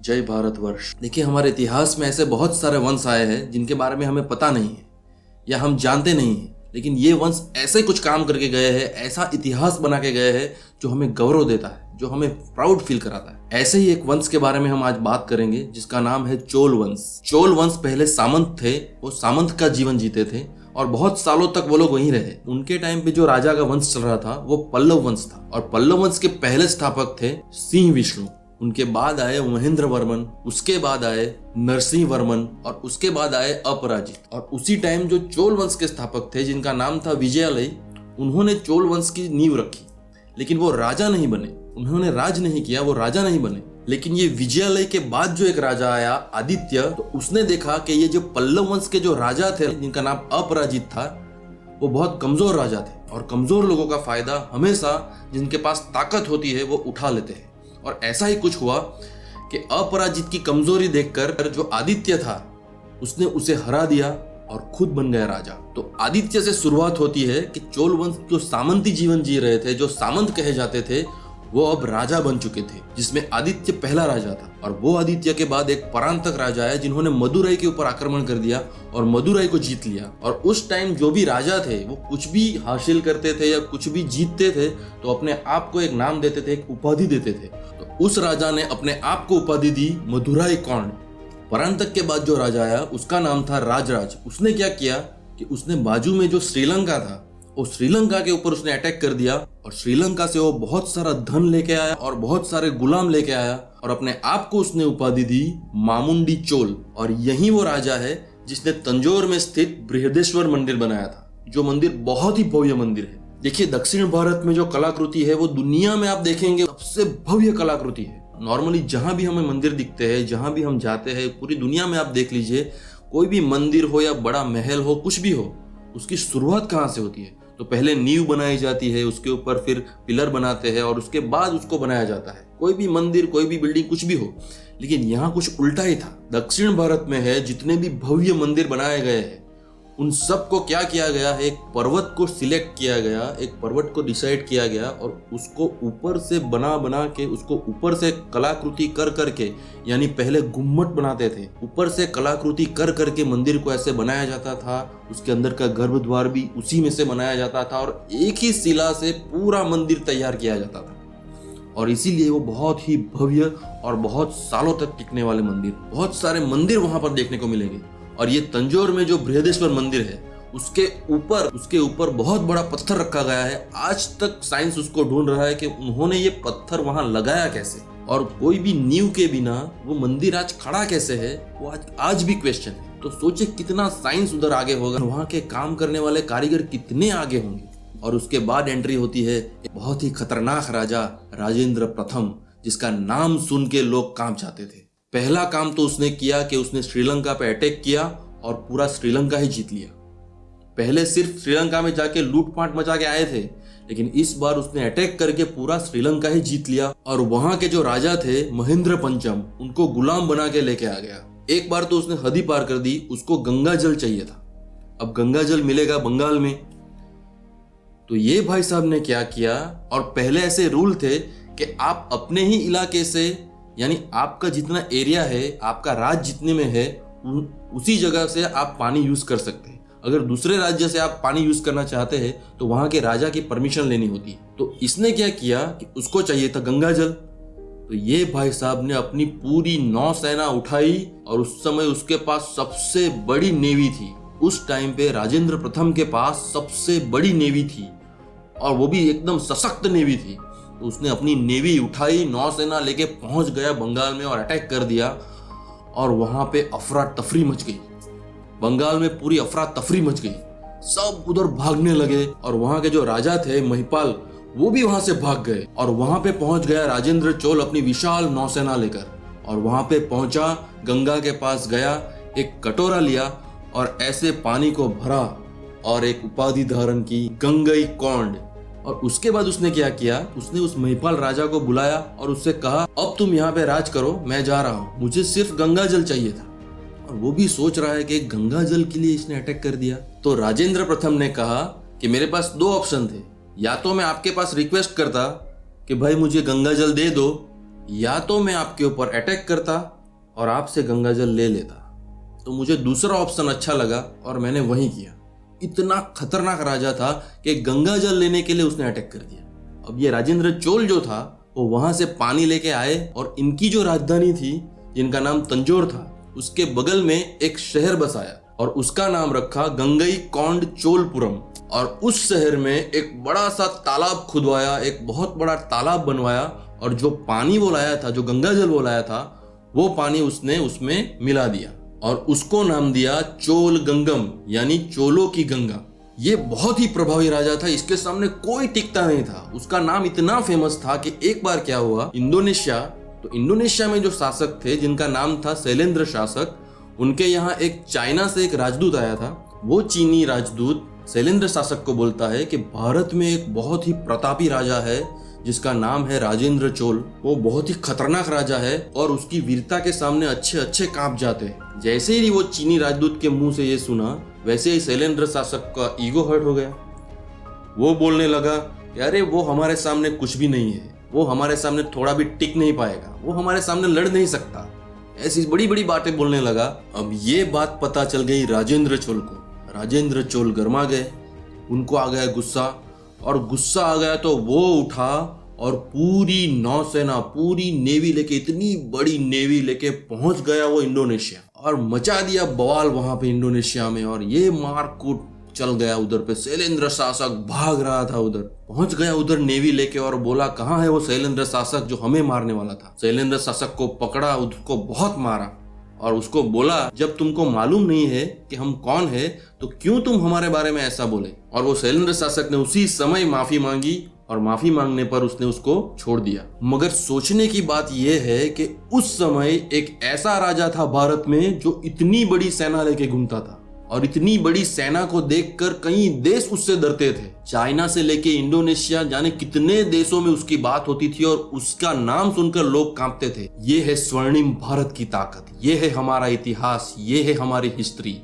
जय भारतवर्ष। देखिए, हमारे इतिहास में ऐसे बहुत सारे वंश आए हैं जिनके बारे में हमें पता नहीं है या हम जानते नहीं हैं, लेकिन ये वंश ऐसे कुछ काम करके गए हैं, ऐसा इतिहास बना के गए हैं जो हमें गौरव देता है, जो हमें प्राउड फील कराता है। ऐसे ही एक वंश के बारे में हम आज बात करेंगे जिसका नाम है चोल वंश। चोल वंश पहले सामंत थे, वो सामंत का जीवन जीते थे और बहुत सालों तक वो लोग वहीं रहे। उनके टाइम पे जो राजा का वंश चल रहा था वो पल्लव वंश था और पल्लव वंश के पहले स्थापक थे सिंह विष्णु। उनके बाद आए महेंद्र वर्मन, उसके बाद आए नरसिंह वर्मन और उसके बाद आए अपराजित। और उसी टाइम जो चोल वंश के स्थापक थे जिनका नाम था विजयालय, उन्होंने चोल वंश की नींव रखी, लेकिन वो राजा नहीं बने। उन्होंने राज नहीं किया, वो राजा नहीं बने। लेकिन ये विजयालय के बाद जो एक राजा आया आदित्य, तो उसने देखा कि ये जो पल्लव वंश के जो राजा थे जिनका नाम अपराजित था, वो बहुत कमजोर राजा थे और कमजोर लोगों का फायदा हमेशा जिनके पास ताकत होती है वो उठा लेते हैं। और ऐसा ही कुछ हुआ कि अपराजित की कमजोरी देखकर जो आदित्य था उसने उसे हरा दिया और खुद बन गया राजा। तो आदित्य से शुरुआत होती है कि चोल वंश जो सामंती जीवन जी रहे थे, जो सामंत कहे जाते थे, वो अब राजा बन चुके थे, जिसमें आदित्य पहला राजा था। और वो आदित्य के बाद एक परांतक राजा है जिन्होंने मदुरई के ऊपर आक्रमण कर दिया और मदुरई को जीत लिया। और उस टाइम जो भी राजा थे वो कुछ भी हासिल करते थे या कुछ भी जीतते थे तो अपने आप को एक नाम देते थे, एक उपाधि देते थे। तो उस राजा ने अपने आप को उपाधि दी मदुरई कौंड। परांतक के बाद जो राजा आया उसका नाम था राजराज। उसने क्या किया कि उसने बाजू में जो श्रीलंका था, वो श्रीलंका के ऊपर उसने अटैक कर दिया और श्रीलंका से वो बहुत सारा धन लेके आया और बहुत सारे गुलाम लेके आया और अपने आप को उसने उपाधि दी मामुंडी चोल। और यही वो राजा है जिसने तंजौर में स्थित बृहदेश्वर मंदिर बनाया था, जो मंदिर बहुत ही भव्य मंदिर है। देखिए, दक्षिण भारत में जो कलाकृति है वो दुनिया में आप देखेंगे सबसे भव्य कलाकृति है। नॉर्मली जहां भी हमें मंदिर दिखते हैं, जहां भी हम जाते हैं, पूरी दुनिया में आप देख लीजिए, कोई भी मंदिर हो या बड़ा महल हो, कुछ भी हो, उसकी शुरुआत कहाँ से होती है? तो पहले नींव बनाई जाती है, उसके ऊपर फिर पिलर बनाते हैं और उसके बाद उसको बनाया जाता है। कोई भी मंदिर, कोई भी बिल्डिंग, कुछ भी हो। लेकिन यहाँ कुछ उल्टा ही था। दक्षिण भारत में है जितने भी भव्य मंदिर बनाए गए हैं, उन सब को क्या किया गया है, एक पर्वत को सिलेक्ट किया गया, एक पर्वत को डिसाइड किया गया और उसको ऊपर से बना के, उसको ऊपर से कलाकृति कर करके, यानी पहले गुम्मट बनाते थे, ऊपर से कलाकृति कर करके मंदिर को ऐसे बनाया जाता था। उसके अंदर का गर्भद्वार भी उसी में से बनाया जाता था और एक ही शिला से पूरा मंदिर तैयार किया जाता था। और इसीलिए वो बहुत ही भव्य और बहुत सालों तक टिकने वाले मंदिर, बहुत सारे मंदिर वहां पर देखने को मिलेंगे। और ये तंजौर में जो बृहदेश्वर मंदिर है उसके ऊपर बहुत बड़ा पत्थर रखा गया है। आज तक साइंस उसको ढूंढ रहा है कि उन्होंने ये पत्थर वहां लगाया कैसे, और कोई भी नींव के बिना वो मंदिर आज खड़ा कैसे है, वो आज भी क्वेश्चन है। तो सोचे कितना साइंस उधर आगे होगा, वहां के काम करने वाले कारीगर कितने आगे होंगे। और उसके बाद एंट्री होती है एक बहुत ही खतरनाक राजा राजेंद्र प्रथम, जिसका नाम सुन के लोग कांप जाते थे। पहला काम तो उसने किया कि उसने श्रीलंका पे अटैक किया और पूरा श्रीलंका ही जीत लिया। पहले सिर्फ श्रीलंका में जाके लूटपाट मचा के आए थे, लेकिन इस बार उसने अटैक करके पूरा श्रीलंका ही जीत लिया। और वहां के जो राजा थे महेंद्र पंचम, उनको गुलाम बना के लेके आ गया। एक बार तो उसने हद ही पार कर दी, उसको गंगा जल चाहिए था। अब गंगा जल मिलेगा बंगाल में, तो ये भाई साहब ने क्या किया, और पहले ऐसे रूल थे कि आप अपने ही इलाके से, यानी आपका जितना एरिया है, आपका राज्य जितने में है, उसी जगह से आप पानी यूज कर सकते हैं। अगर दूसरे राज्य से आप पानी यूज करना चाहते हैं तो वहां के राजा की परमिशन लेनी होती है। तो इसने क्या किया कि उसको चाहिए था गंगा जल। तो ये भाई साहब ने अपनी पूरी नौसेना उठाई और उस समय उसके पास सबसे बड़ी नेवी थी। उस टाइम पे राजेंद्र प्रथम के पास सबसे बड़ी नेवी थी और वो भी एकदम सशक्त नेवी थी। तो उसने अपनी नेवी उठाई, नौसेना लेके पहुंच गया बंगाल में और अटैक कर दिया। और वहां पे अफरा तफरी मच गई, बंगाल में पूरी अफरा तफरी मच गई। सब उधर भागने लगे और वहां के जो राजा थे महिपाल, वो भी वहां से भाग गए। और वहां पे पहुंच गया राजेंद्र चोल अपनी विशाल नौसेना लेकर, और वहां पे पहुंचा, गंगा के पास गया, एक कटोरा लिया और ऐसे पानी को भरा और एक उपाधि धारण की, गंगई कौंड। और उसके बाद उसने क्या किया, उसने उस महिपाल राजा को बुलाया और उससे कहा, अब तुम यहाँ पे राज करो, मैं जा रहा हूँ, मुझे सिर्फ गंगा जल चाहिए था। और वो भी सोच रहा है कि गंगा जल के लिए इसने अटैक कर दिया। तो राजेंद्र प्रथम ने कहा कि मेरे पास दो ऑप्शन थे, या तो मैं आपके पास रिक्वेस्ट करता कि भाई मुझे गंगा जल दे दो, या तो मैं आपके ऊपर अटैक करता और आपसे गंगा जल ले लेता। तो मुझे दूसरा ऑप्शन अच्छा लगा और मैंने वही किया। इतना खतरनाक राजा था कि गंगा जल लेने के लिए उसने अटैक कर दिया। अब ये राजेंद्र चोल जो था वो वहां से पानी लेके आए और इनकी जो राजधानी थी जिनका नाम तंजौर था उसके बगल में एक शहर बसाया और उसका नाम रखा गंगईकोंड चोलपुरम। और उस शहर में एक बड़ा सा तालाब खुदवाया, एक बहुत बड़ा तालाब बनवाया और जो पानी वो लाया था, जो गंगा जल वो लाया था, वो पानी उसने उसमें मिला दिया और उसको नाम दिया चोल गंगम, यानी चोलों की गंगा। ये बहुत ही प्रभावी राजा था, इसके सामने कोई टिकता नहीं था। उसका नाम इतना फेमस था कि एक बार क्या हुआ, इंडोनेशिया में जो शासक थे जिनका नाम था शैलेंद्र शासक, उनके यहाँ एक चाइना से एक राजदूत आया था। वो चीनी राजदूत शैलेंद्र शासक को बोलता है कि भारत में एक बहुत ही प्रतापी राजा है जिसका नाम है राजेंद्र चोल। वो बहुत ही खतरनाक राजा है और उसकी वीरता के सामने अच्छे अच्छे कांप जाते हैं। जैसे ही वो चीनी राजदूत के मुंह से ये सुना, वैसे ही शैलेंद्र शासक का ईगो हर्ट हो गया। वो बोलने लगा कि अरे वो हमारे सामने कुछ भी नहीं है, वो हमारे सामने थोड़ा भी टिक नहीं पाएगा, वो हमारे सामने लड़ नहीं सकता। ऐसी बड़ी बड़ी बातें बोलने लगा। अब ये बात पता चल गई राजेंद्र चोल को। राजेंद्र चोल गरमा गए, उनको आ गया गुस्सा, और गुस्सा आ गया तो वो उठा और पूरी नौसेना, पूरी नेवी लेके, इतनी बड़ी नेवी लेके पहुंच गया वो इंडोनेशिया और मचा दिया बवाल वहां पे इंडोनेशिया में। और ये मारकूट चल गया उधर पे। शैलेंद्र शासक भाग रहा था, उधर पहुंच गया उधर नेवी लेके और बोला कहाँ है वो शैलेंद्र शासक जो हमें मारने वाला था। शैलेंद्र शासक को पकड़ा, उसको बहुत मारा और उसको बोला जब तुमको मालूम नहीं है कि हम कौन है तो क्यों तुम हमारे बारे में ऐसा बोले। और वो शैलेंद्र शासक ने उसी समय माफी मांगी और माफी मांगने पर उसने उसको छोड़ दिया। मगर सोचने की बात यह है कि उस समय एक ऐसा राजा था भारत में जो इतनी बड़ी सेना लेके घूमता था और इतनी बड़ी सेना को देखकर कई देश उससे डरते थे। चाइना से लेके इंडोनेशिया, जाने कितने देशों में उसकी बात होती थी और उसका नाम सुनकर लोग कांपते थे। ये है स्वर्णिम भारत की ताकत, ये है हमारा इतिहास, ये है हमारी हिस्ट्री।